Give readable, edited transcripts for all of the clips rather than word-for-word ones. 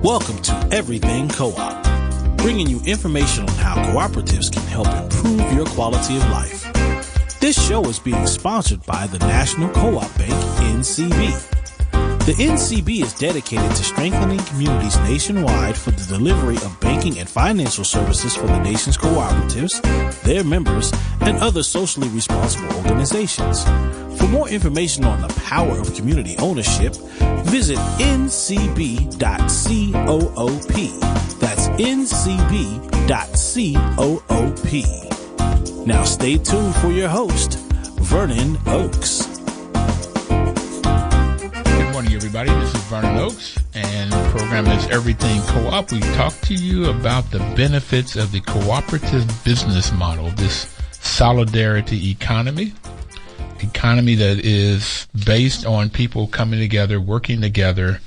Welcome to Everything Co-op, bringing you information on how cooperatives can help improve your quality of life. This show is being sponsored by the National Co-op Bank, NCB. The NCB is dedicated to strengthening communities nationwide for the delivery of banking and financial services for the nation's cooperatives, their members, and other socially responsible organizations. For more information on the power of community ownership, visit ncb.coop. That's ncb.coop. Now stay tuned for your host, Vernon Oakes. Good morning, everybody. This is Vernon Oakes, and the program is Everything Co-op. We talk to you about the benefits of the cooperative business model, this solidarity economy that is based on people coming together, working together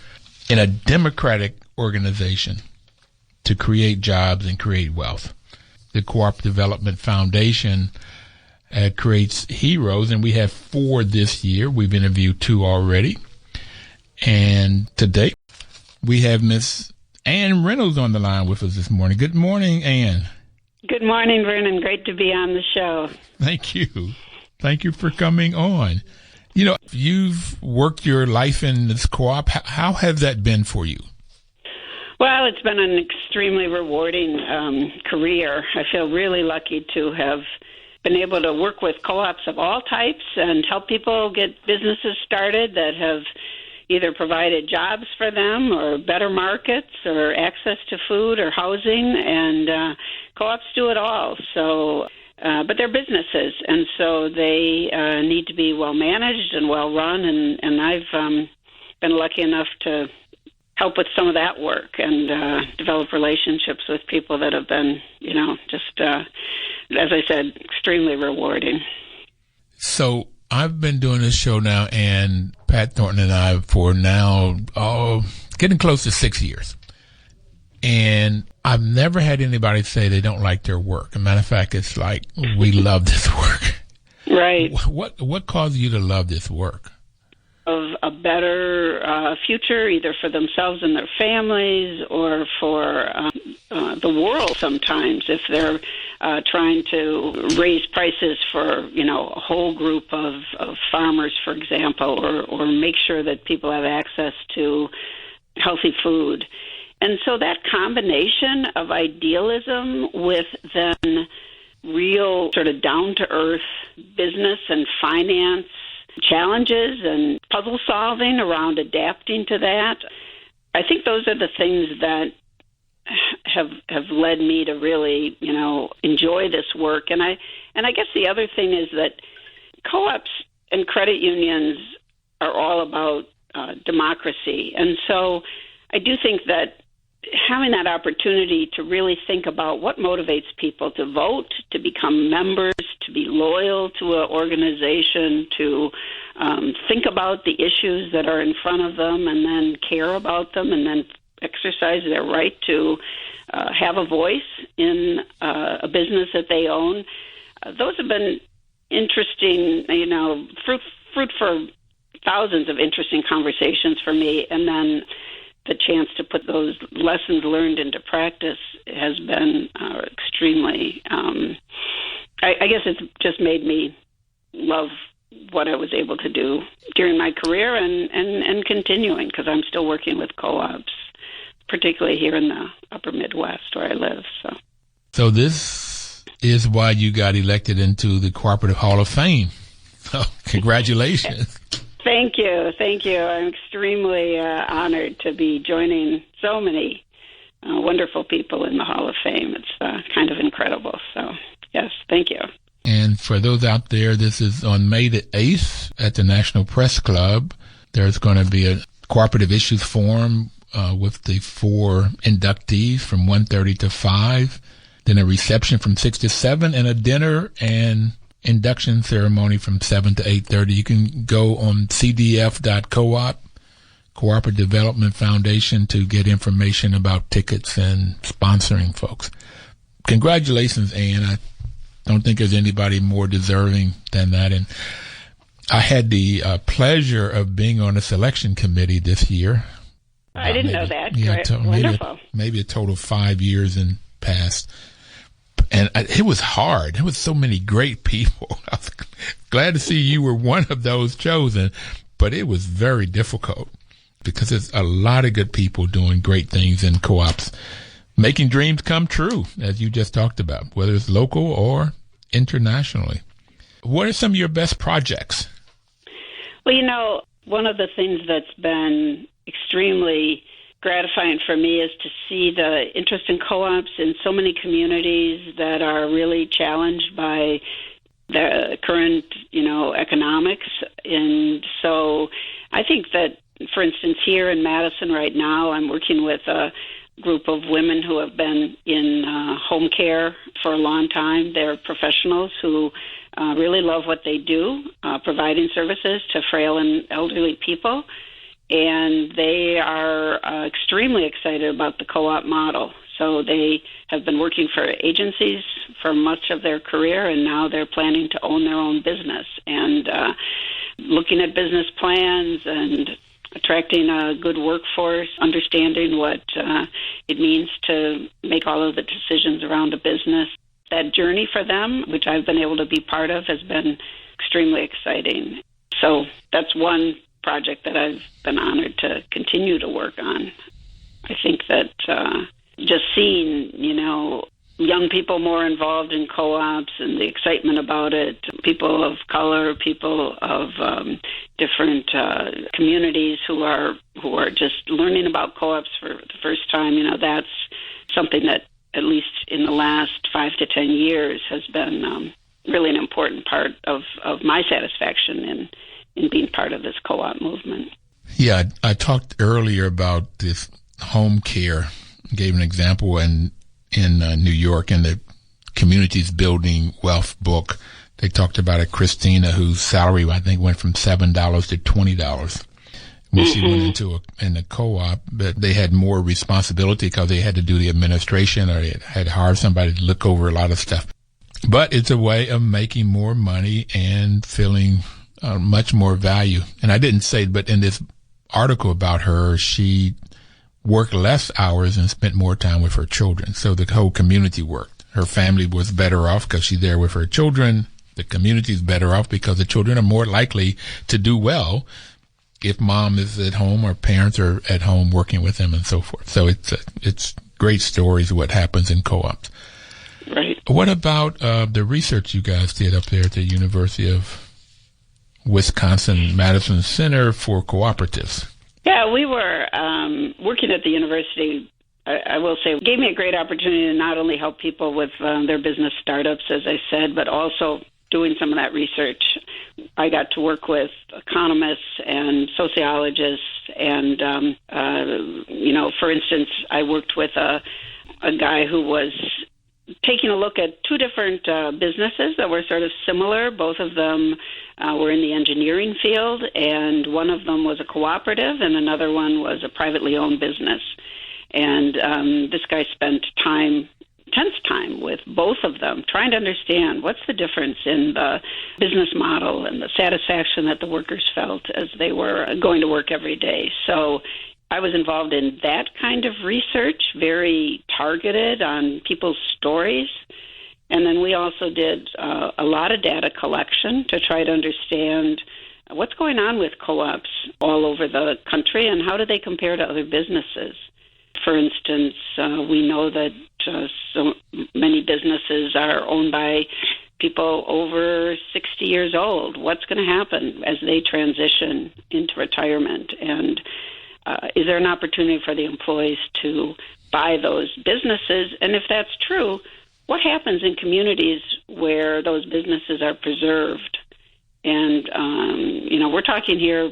in a democratic organization to create jobs and create wealth. The Cooperative Development Foundation creates heroes, and we have 4 this year. We've interviewed 2 already. And today we have Miss Ann Reynolds on the line with us this morning. Good morning, Ann. Good morning, Vernon. Great to be on the show. Thank you. Thank you for coming on. You know, you've worked your life in this co-op. How has that been for you? Well, it's been an extremely rewarding career. I feel really lucky to have been able to work with co-ops of all types and help people get businesses started that have either provided jobs for them or better markets or access to food or housing, and co-ops do it all. So, but they're businesses, and so they need to be well managed and well run, and I've been lucky enough to help with some of that work and develop relationships with people that have been, just, as I said, extremely rewarding. So I've been doing this show now, and Pat Thornton and I, for now, getting close to 6 years. And I've never had anybody say they don't like their work. As a matter of fact, it's like, we love this work. Right. What caused you to love this work? Of a better future, either for themselves and their families or for the world sometimes, if they're trying to raise prices for, a whole group of farmers, for example, or make sure that people have access to healthy food. And so that combination of idealism with then real sort of down-to-earth business and finance challenges and puzzle solving around adapting to that, I think those are the things that have led me to really, enjoy this work. And I guess the other thing is that co-ops and credit unions are all about democracy. And so I do think that having that opportunity to really think about what motivates people to vote, to become members, to be loyal to an organization, to think about the issues that are in front of them and then care about them and then exercise their right to have a voice in a business that they own. Those have been interesting, fruit for thousands of interesting conversations for me. And then the chance to put those lessons learned into practice has been extremely, I guess it's just made me love what I was able to do during my career and continuing, because I'm still working with co-ops, particularly here in the upper Midwest where I live. So this is why you got elected into the Cooperative Hall of Fame. So congratulations. Thank you. I'm extremely honored to be joining so many wonderful people in the Hall of Fame. It's kind of incredible. So, yes, thank you. And for those out there, this is on May the 8th at the National Press Club. There's going to be a Cooperative Issues Forum with the 4 inductees from 1:30 to 5, then a reception from 6 to 7, and a dinner and induction ceremony from 7 to 8:30. You can go on cdf.coop, Cooperative Development Foundation, to get information about tickets and sponsoring folks. Congratulations, Ann. I don't think there's anybody more deserving than that. And I had the pleasure of being on the selection committee this year I didn't know that. Yeah, Wonderful. Maybe a total of 5 years in past. And it was hard. There was so many great people. I was glad to see you were one of those chosen, but it was very difficult because there's a lot of good people doing great things in co-ops, making dreams come true, as you just talked about, whether it's local or internationally. What are some of your best projects? Well, one of the things that's been extremely gratifying for me is to see the interest in co-ops in so many communities that are really challenged by the current, economics. And so I think that, for instance, here in Madison right now, I'm working with a group of women who have been in home care for a long time. They're professionals who really love what they do, providing services to frail and elderly people. And they are extremely excited about the co-op model. So they have been working for agencies for much of their career, and now they're planning to own their own business and looking at business plans and attracting a good workforce, understanding what it means to make all of the decisions around a business. That journey for them, which I've been able to be part of, has been extremely exciting. So that's one project that I've been honored to continue to work on. I think that just seeing, young people more involved in co-ops and the excitement about it, people of color, people of different communities who are just learning about co-ops for the first time, that's something that at least in the last 5 to 10 years has been really an important part of my satisfaction in being part of this co-op movement. Yeah, I talked earlier about this home care. Gave an example in New York in the Communities Building Wealth book. They talked about a Christina whose salary, I think, went from $7 to $20 when she went in the co-op. But they had more responsibility because they had to do the administration, or they had to hire somebody to look over a lot of stuff. But it's a way of making more money and feeling much more value. And I didn't say, but in this article about her, she worked less hours and spent more time with her children. So the whole community worked. Her family was better off because she's there with her children. The community is better off because the children are more likely to do well if mom is at home or parents are at home working with them and so forth. So it's great stories of what happens in co-ops. Right. What about the research you guys did up there at the University of Wisconsin-Madison Center for Cooperatives? Yeah, we were working at the university. I will say, it gave me a great opportunity to not only help people with their business startups, as I said, but also doing some of that research. I got to work with economists and sociologists, and for instance, I worked with a guy who was taking a look at two different businesses that were sort of similar. Both of them were in the engineering field, and one of them was a cooperative, and another one was a privately owned business. And this guy spent intense time with both of them, trying to understand what's the difference in the business model and the satisfaction that the workers felt as they were going to work every day. So I was involved in that kind of research, very targeted on people's stories. And then we also did a lot of data collection to try to understand what's going on with co-ops all over the country and how do they compare to other businesses. For instance, we know that so many businesses are owned by people over 60 years old. What's going to happen as they transition into retirement? And is there an opportunity for the employees to buy those businesses? And if that's true, what happens in communities where those businesses are preserved? And, we're talking here,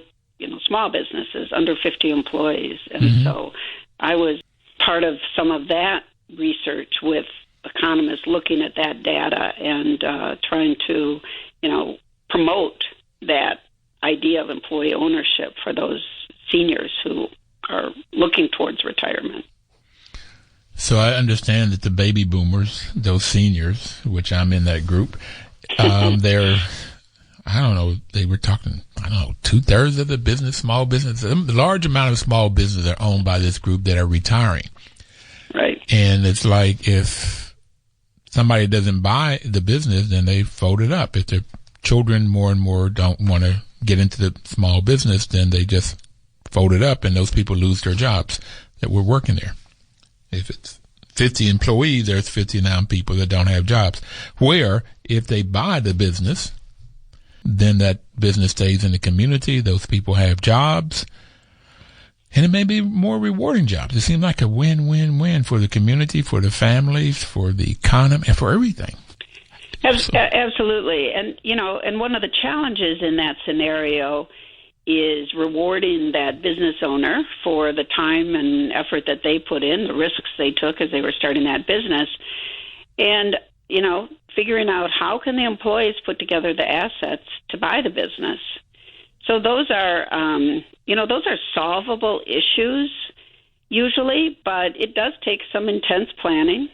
small businesses, under 50 employees. And so I was part of some of that research with economists looking at that data and trying to, promote that idea of employee ownership for those seniors who are looking towards retirement. So I understand that the baby boomers, those seniors, which I'm in that group, they're I don't know, they were talking, 2/3 of the small business, a large amount of small businesses are owned by this group that are retiring. Right. And it's like if somebody doesn't buy the business, then they fold it up. If their children more and more don't want to get into the small business, then they just fold it up and those people lose their jobs that were working there. If it's 50 employees, there's 59 people that don't have jobs. Where if they buy the business, then that business stays in the community. Those people have jobs. And it may be more rewarding jobs. It seems like a win-win-win for the community, for the families, for the economy, and for everything. Absolutely. And, and one of the challenges in that scenario is rewarding that business owner for the time and effort that they put in, the risks they took as they were starting that business, and, figuring out how can the employees put together the assets to buy the business. So those are, those are solvable issues usually, but it does take some intense planning,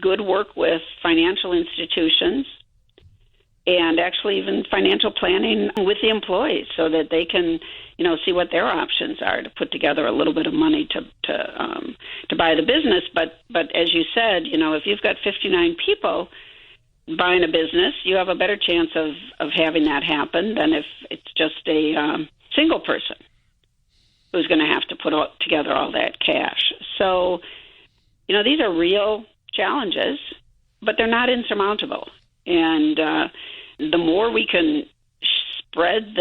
good work with financial institutions, and actually even financial planning with the employees so that they can, see what their options are to put together a little bit of money to buy the business. But as you said, if you've got 59 people buying a business, you have a better chance of having that happen than if it's just a single person who's going to have to put together all that cash. So, these are real challenges, but they're not insurmountable. And the more we can spread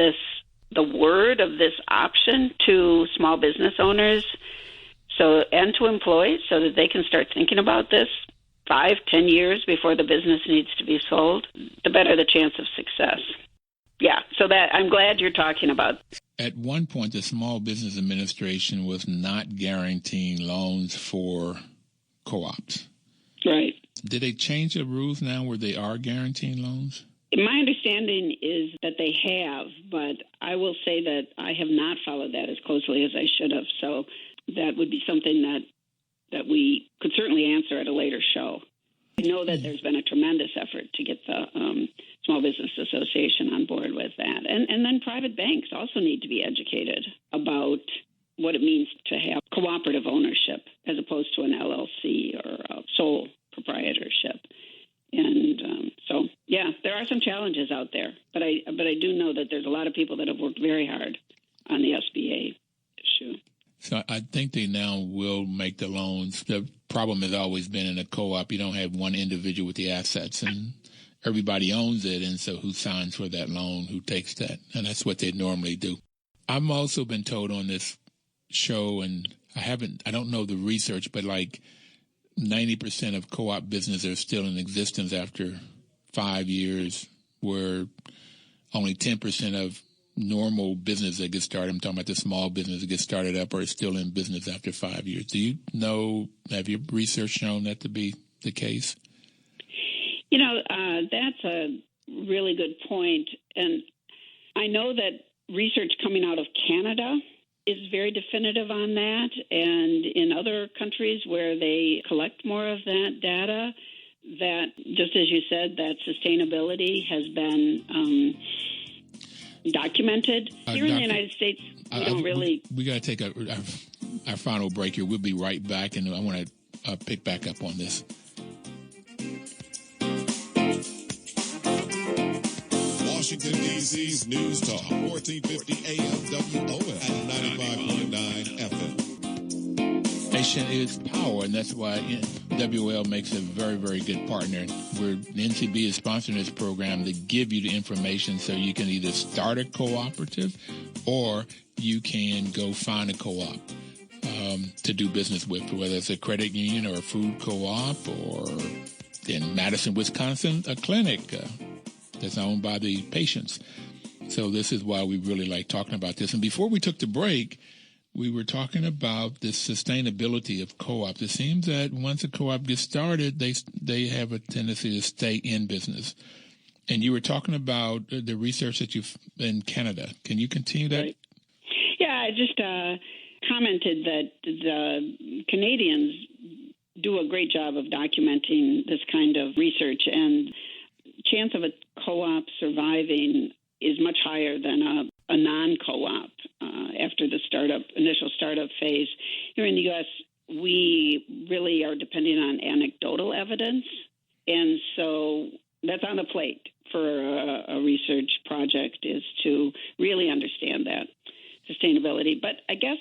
the word of this option to small business owners and to employees so that they can start thinking about this 5-10 years before the business needs to be sold, the better the chance of success. Yeah, so that I'm glad you're talking about. At one point, the Small Business Administration was not guaranteeing loans for co-ops. Right. Did they change the rules now where they are guaranteeing loans? My understanding is that they have, but I will say that I have not followed that as closely as I should have. So that would be something that we could certainly answer at a later show. I know that there's been a tremendous effort to get the Small Business Association on board with that. And then private banks also need to be educated about what it means to have cooperative ownership as opposed to an LLC or a sole proprietorship. And there are some challenges out there, but I do know that there's a lot of people that have worked very hard on the SBA issue. So I think they now will make the loans. The problem has always been in a co-op, you don't have one individual with the assets, and everybody owns it, and so who signs for that loan, who takes that, and that's what they normally do. I've also been told on this show, and I don't know the research, but like 90% of co-op business are still in existence after 5 years, where only 10% of normal business that gets started, I'm talking about the small business that gets started up, are still in business after 5 years. Do you know, have your research shown that to be the case? That's a really good point. And I know that research coming out of Canada is very definitive on that. And in other countries where they collect more of that data, that, just as you said, that sustainability has been documented. Here in the United States, we don't really... We got to take our final break here. We'll be right back, and I want to pick back up on this. Washington, D.C.'s News Talk, 1450 AM WOL and 95.9 FM. Information is power, and that's why WL makes a very, very good partner. The NCB is sponsoring this program to give you the information so you can either start a cooperative or you can go find a co-op to do business with, whether it's a credit union or a food co-op, or in Madison, Wisconsin, a clinic that's owned by the patients. So this is why we really like talking about this. And before we took the break, we were talking about the sustainability of co-ops. It seems that once a co-op gets started, they have a tendency to stay in business. And you were talking about the research that you've in Canada. Can you continue that? Right. Yeah, I just commented that the Canadians do a great job of documenting this kind of research, and chance of a co-op surviving is much higher than a non-co-op after the initial startup phase. Here in the U.S., we really are depending on anecdotal evidence, and so that's on the plate for a research project, is to really understand that sustainability. But I guess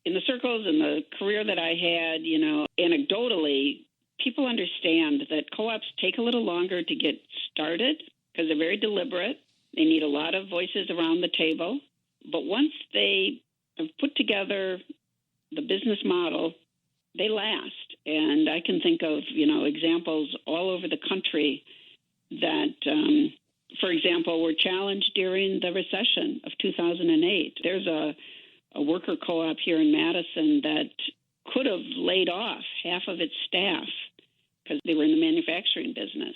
in the circles and the career that I had, anecdotally, people understand that co-ops take a little longer to get started because they're very deliberate. They need a lot of voices around the table. But once they have put together the business model, they last. And I can think of, examples all over the country that, for example, were challenged during the recession of 2008. There's a worker co-op here in Madison that could have laid off half of its staff because they were in the manufacturing business.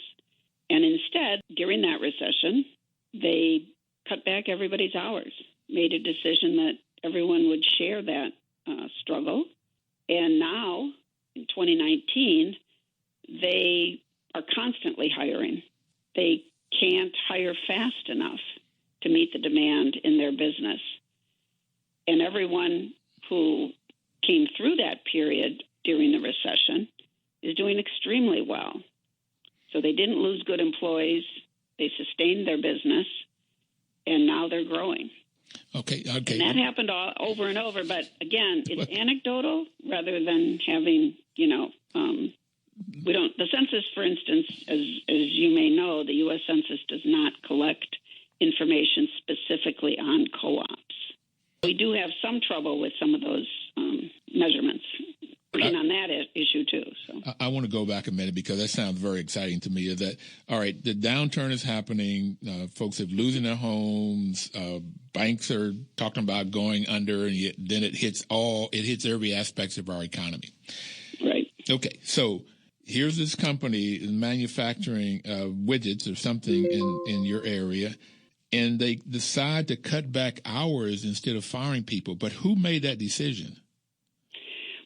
And instead, during that recession, they cut back everybody's hours, made a decision that everyone would share that struggle. And now, in 2019, they are constantly hiring. They can't hire fast enough to meet the demand in their business. And everyone who came through that period during the recession is doing extremely well. So they didn't lose good employees. They sustained their business, and now they're growing. Okay. And that happened over and over. But again, it's anecdotal rather than having, we don't. The census, for instance, as you may know, the U.S. Census does not collect information specifically on co-ops. We do have some trouble with some of those measurements. On that issue too. So I want to go back a minute because that sounds very exciting to me. Is that all right? The downturn is happening. Folks are losing their homes. Banks are talking about going under, and yet then it hits every aspect of our economy. Right. Okay. So here's this company manufacturing widgets or something in your area, and they decide to cut back hours instead of firing people. But who made that decision?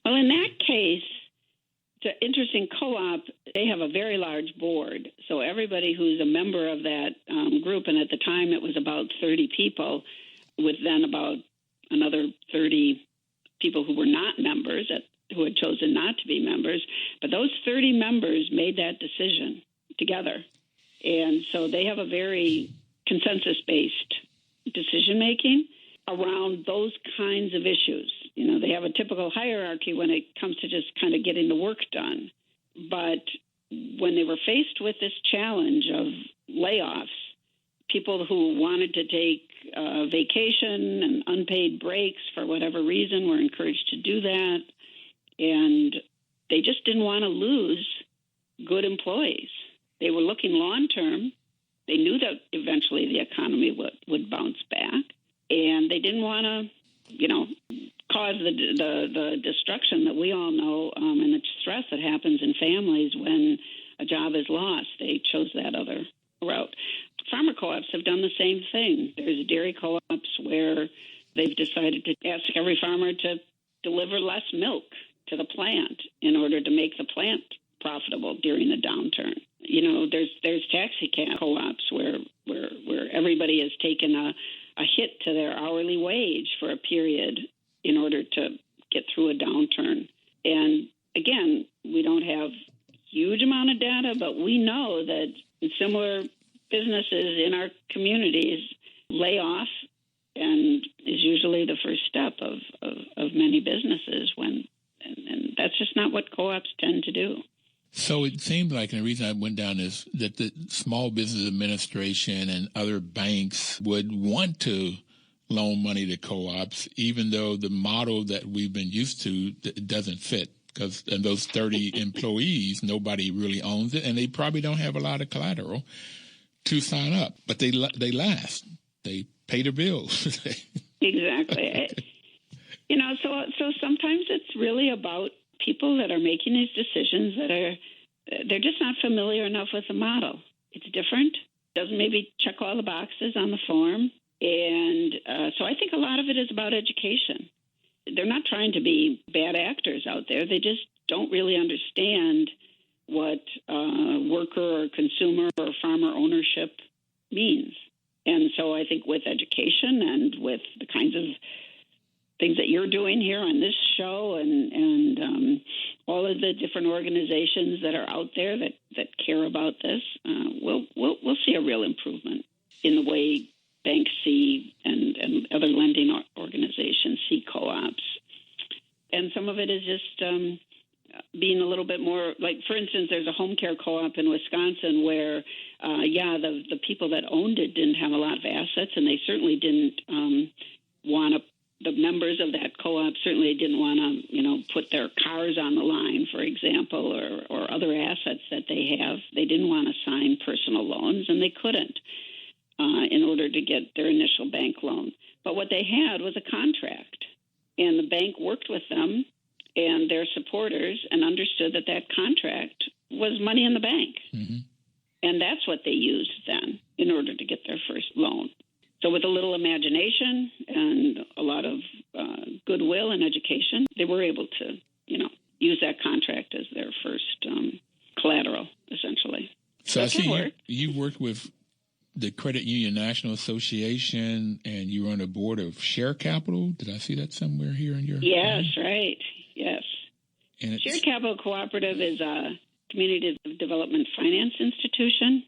Well, in that case, it's an interesting co-op. They have a very large board. So everybody who's a member of that group, and at the time it was about 30 people, with then about another 30 people who were not members, who had chosen not to be members. But those 30 members made that decision together. And so they have a very consensus-based decision-making around those kinds of issues. They have a typical hierarchy when it comes to just kind of getting the work done. But when they were faced with this challenge of layoffs, people who wanted to take vacation and unpaid breaks for whatever reason were encouraged to do that. And they just didn't want to lose good employees. They were looking long-term. They knew that eventually the economy would bounce back. And they didn't want to, cause the destruction that we all know and the stress that happens in families when a job is lost. They chose that other route. Farmer co-ops have done the same thing. There's dairy co-ops where they've decided to ask every farmer to deliver less milk to the plant in order to make the plant profitable during the downturn. There's taxi cab co-ops where everybody has taken a hit to their hourly wage for a period in order to get through a downturn. And again, we don't have a huge amount of data, but we know that similar businesses in our communities lay off, and is usually the first step of many businesses and that's just not what co-ops tend to do. So it seemed like, and the reason I went down is that the Small Business Administration and other banks would want to loan money to co-ops, even though the model that we've been used to doesn't fit. Because in those 30 employees, nobody really owns it, and they probably don't have a lot of collateral to sign up. But they last. They pay their bills. Exactly. So sometimes it's really about people that are making these decisions they're just not familiar enough with the model. It's different. Doesn't maybe check all the boxes on the form. And so I think a lot of it is about education. They're not trying to be bad actors out there. They just don't really understand what worker or consumer or farmer ownership means. And so I think with education and with the kinds of things that you're doing here on this show and all of the different organizations that are out there that care about this, we'll see a real improvement in the way banks see and other lending organizations see co-ops. And some of it is just being a little bit more, like, for instance, there's a home care co-op in Wisconsin where, the people that owned it didn't have a lot of assets, and they certainly didn't want to, the members of that co-op certainly didn't want to, put their cars on the line, for example, or other assets that they have. They didn't want to sign personal loans, and they couldn't in order to get their initial bank loan. But what they had was a contract, and the bank worked with them and their supporters and understood that contract was money in the bank. Mm-hmm. And that's what they used then in order to get their first loan. So with a little imagination and a lot of goodwill and education, they were able to, use that contract as their first collateral, essentially. So I see you worked with the Credit Union National Association, and you were on the board of Share Capital. Did I see that somewhere here in your? Yes, right. Yes. And Share Capital Cooperative is a community development finance institution.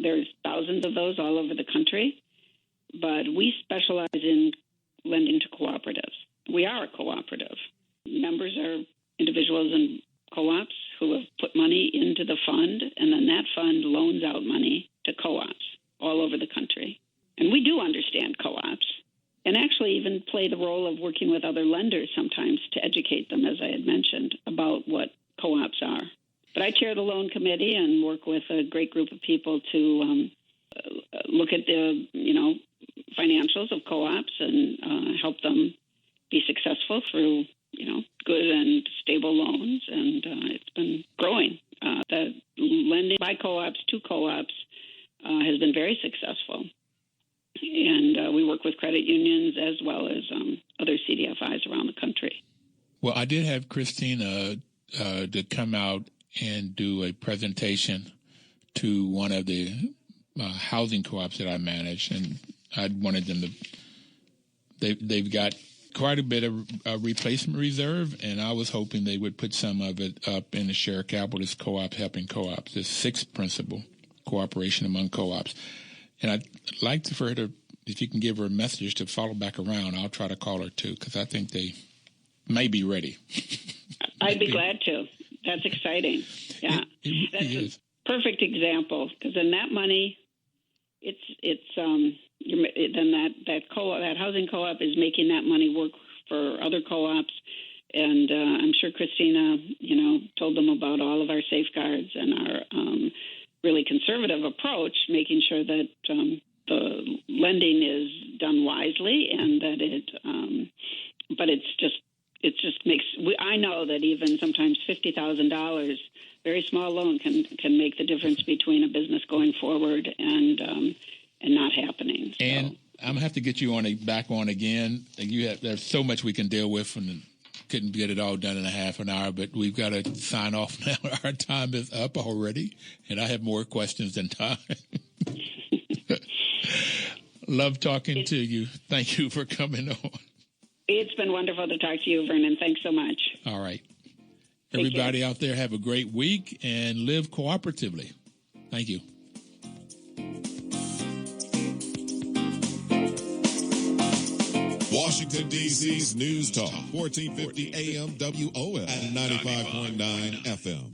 There's thousands of those all over the country, but we specialize in lending to cooperatives. We are a cooperative. Members are individuals and co-ops who have put money into the fund, and then that fund loans out money to co-ops all over the country. And we do understand co-ops and actually even play the role of working with other lenders sometimes to educate them, as I had mentioned, about what co-ops are. But I chair the loan committee and work with a great group of people to look at the, financials of co-ops and help them be successful through, good and stable loans. And it's been growing. The lending by co-ops to co-ops has been very successful. And we work with credit unions as well as other CDFIs around the country. Well, I did have Christina to come out and do a presentation to one of the housing co-ops that I manage, and I wanted them to. They've got quite a bit of replacement reserve, and I was hoping they would put some of it up in the Share Capital, this co-op helping co-ops, this sixth principle, cooperation among co-ops. And I'd like for her to, if you can give her a message to follow back around, I'll try to call her too, because I think they may be ready. I'd be glad to. That's exciting. Yeah, that's a perfect example, because in that money, then that housing co-op is making that money work for other co-ops, and I'm sure Christina, told them about all of our safeguards and our really conservative approach, making sure that the lending is done wisely, and that but it just makes. I know that even sometimes $50,000, very small loan, can make the difference between a business going forward and not happening. So. And I'm gonna have to get you back on again. There's so much we can deal with, and couldn't get it all done in a half an hour. But we've got to sign off now. Our time is up already, and I have more questions than time. Love talking to you. Thank you for coming on. It's been wonderful to talk to you, Vernon. Thanks so much. All right. Everybody out there, have a great week and live cooperatively. Thank you. Washington, D.C.'s News Talk, 1450 AM WOS and 95.9 FM.